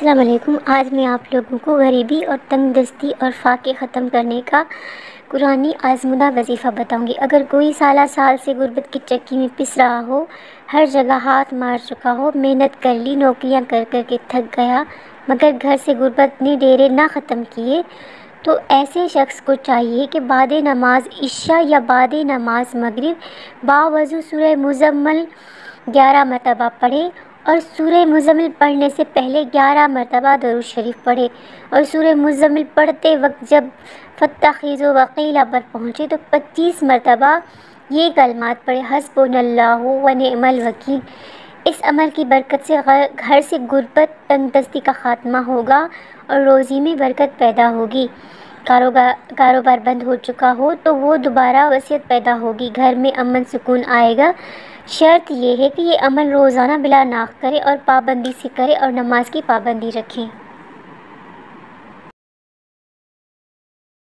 السلام علیکم۔ آج میں آپ لوگوں کو غریبی اور تنگ دستی اور فاقے ختم کرنے کا قرآنی آزمودہ وظیفہ بتاؤں گی۔ اگر کوئی سالہ سال سے غربت کی چکی میں پس رہا ہو، ہر جگہ ہاتھ مار چکا ہو، محنت کر لی، نوکریاں کر کر کے تھک گیا، مگر گھر سے غربت نے ڈیرے نہ ختم کیے، تو ایسے شخص کو چاہیے کہ بعد نماز عشاء یا بعد نماز مغرب باوضو سورہ مزمل 11 مرتبہ پڑھے، اور سورہ مزمل پڑھنے سے پہلے 11 مرتبہ درود شریف پڑھے، اور سورہ مزمل پڑھتے وقت جب فاتخذوا وقیلا پر پہنچے تو 25 مرتبہ یہ کلمات پڑھے: حسبنا اللہ ونعم الوکیل۔ اس عمل کی برکت سے گھر سے غربت تنگ دستی کا خاتمہ ہوگا اور روزی میں برکت پیدا ہوگی۔ کاروبار بند ہو چکا ہو تو وہ دوبارہ وسعت پیدا ہوگی، گھر میں امن سکون آئے گا۔ شرط یہ ہے کہ یہ عمل روزانہ بلا ناغ کرے اور پابندی سے کرے اور نماز کی پابندی رکھیں۔